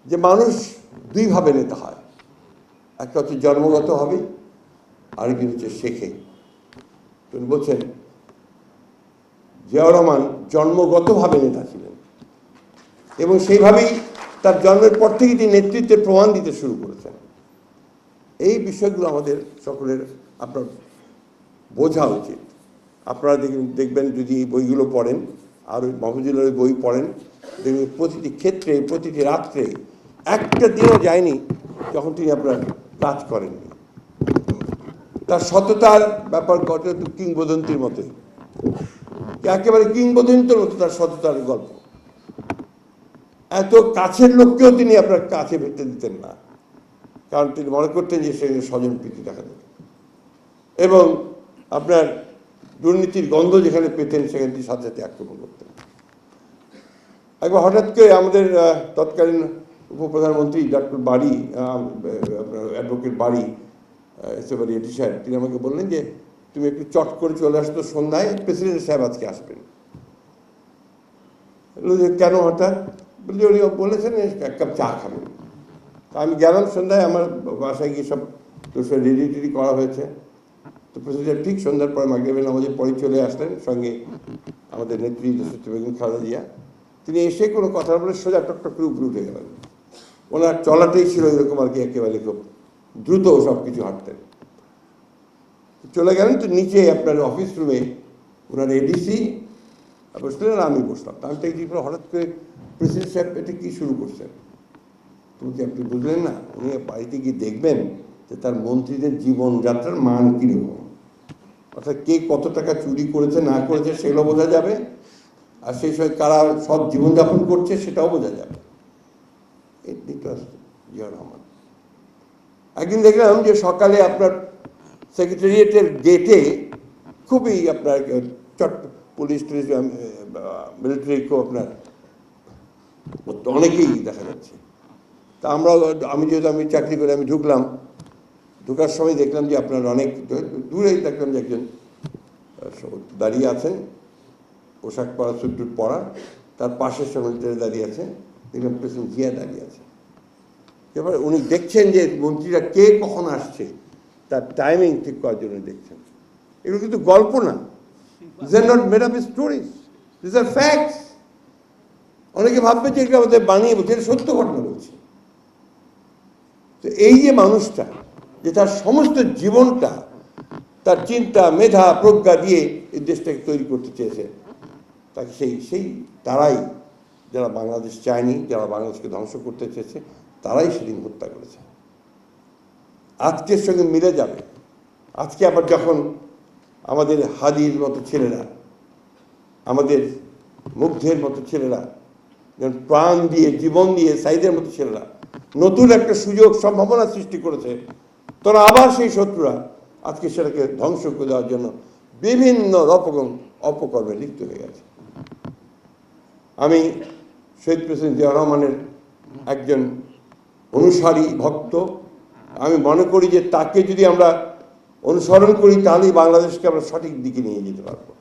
যে মানুষ দুইভাবে নেতা হয়, একটা হচ্ছে জন্মগতভাবে, আরেকটি হচ্ছে শেখে। তিনি বলছেন জিয়াউর রহমান জন্মগতভাবে নেতা ছিলেন এবং সেইভাবেই তার জন্মের পর থেকেই তিনি নেতৃত্বের প্রমাণ দিতে শুরু করেছেন। এই বিষয়গুলো আমাদের সকলের আপনার বোঝা উচিত। আপনারা দেখবেন যদি এই বইগুলো পড়েন আর ওই মাহফুজুলের বই পড়েন, দেখবেন প্রতিটি ক্ষেত্রে প্রতিটি রাত্রে একটা দিনও যায়নি যখন তিনি আপনার কাজ করেননি। তার সততার ব্যাপার কত কিংবদন্তির মতোই, একেবারে কিংবদন্তির মতো তার সততার গল্প। এত কাছের লোককেও তিনি আপনার কাছে ভেটে দিতেন না, কারণ তিনি মনে করতেন যে সে স্বজন প্রীতি দেখা দেবে, এবং আপনার দুর্নীতির গন্ধ যেখানে পেতেন সেখানে তিনি সাথে সাথে আক্রমণ করতেন। একবার হঠাৎ করে আমাদের তৎকালীন উপপ্রধানমন্ত্রী ডক্টর বাড়ি, আপনার অ্যাডভোকেট বাড়ি, এসএবাড়ি এটি সাহেব, তিনি আমাকে বললেন যে তুমি একটু চট করে চলে আসতো সন্ধ্যায়, প্রেসিডেন্ট সাহেব আজকে আসবেন। কেন হঠাৎ? বলছি উনি বলেছেন এক কাপ চা খাবেন। তা আমি গেলাম সন্ধ্যায়, আমার বাসায় গিয়ে সব রেডি টেডি করা হয়েছে। তো প্রেসিডেন্ট ঠিক সন্ধ্যার পর মাগরিবের নামাজের পরে চলে আসলেন, সঙ্গে আমাদের নেত্রী বেগম খালেদা জিয়া। তিনি এসে কোনো কথা বলে সোজা টকটক করে উপরে উঠে গেলেন। ওনার চলাটাই ছিল এরকম আর কি, একেবারে খুব দ্রুত সব কিছু হাঁটতেন। চলে গেলেন তো নিচে আপনার অফিস রুমে ওনার এডিসি বসলেন আর আমি বসলাম। আমি তো এই হঠাৎ করে প্রেসিডেন্ট সাহেব এটা কী শুরু করছেন, তুমি কি আপনি বুঝলেন না? উনি বাড়িতে গিয়ে দেখবেন যে তার মন্ত্রীদের জীবনযাত্রার মান কীরকম, অর্থাৎ কে কত টাকা চুরি করেছে না করেছে সেগুলো বোঝা যাবে, আর সেই সময় কারা সব জীবনযাপন করছে সেটাও বোঝা যাবে। জিয়াউর রহমান। একদিন দেখলাম যে সকালে আপনার সেক্রেটারিয়েটের গেটে খুবই আপনার পুলিশ টুলিশ মিলিটারি খুব আপনার অনেকেই দেখা যাচ্ছে। তা আমি যেহেতু চাকরি করে আমি ঢুকলাম, ঢোকার সময় দেখলাম যে আপনার অনেক দূরেই দেখলাম যে একজন দাঁড়িয়ে আছেন, পোশাক পরা, স্যুট টুট পরা, তার পাশের মিলিটারি দাঁড়িয়ে আছে, দেখলাম প্রেসিডেন্ট জিয়া দাঁড়িয়ে আছে। এবার উনি দেখছেন যে মন্ত্রীরা কে কখন আসছে, তার টাইমিং ঠিক করার জন্য দেখছেন। এগুলো কিন্তু গল্প না, this are not made up stories, this are facts. অনেকে ভাববে যে এগুলো আমাদের বানিয়ে বলছে, এটা সত্য ঘটনা বলছে। তো এই যে মানুষটা যে তার সমস্ত জীবনটা তার চিন্তা মেধা প্রজ্ঞা দিয়ে এই দেশটাকে তৈরি করতে চেয়েছে, তাকে সেই তারাই, যারা বাংলাদেশ চায়নি, যারা বাংলাদেশকে ধ্বংস করতে চেয়েছে, তারাই সেদিন হত্যা করেছে। আজকের সঙ্গে মিলে যাবে। আজকে আবার যখন আমাদের হাদির মতো ছেলেরা, আমাদের মুগ্ধের মতো ছেলেরা, যেমন প্রাণ দিয়ে জীবন দিয়ে সাইদের মতো ছেলেরা নতুন একটা সুযোগ সম্ভাবনা সৃষ্টি করেছে, তারা আবার সেই শত্রুরা আজকে সেটাকে ধ্বংস করে দেওয়ার জন্য বিভিন্ন রকম অপকর্মে লিপ্ত হয়ে গেছে। আমি শহীদ প্রেসিডেন্ট জিয়াউর রহমানের একজন অনুসারী ভক্ত। আমি মনে করি যে তাকে যদি আমরা অনুসরণ করি তাহলেই বাংলাদেশকে আমরা সঠিক দিকে নিয়ে যেতে পারবো।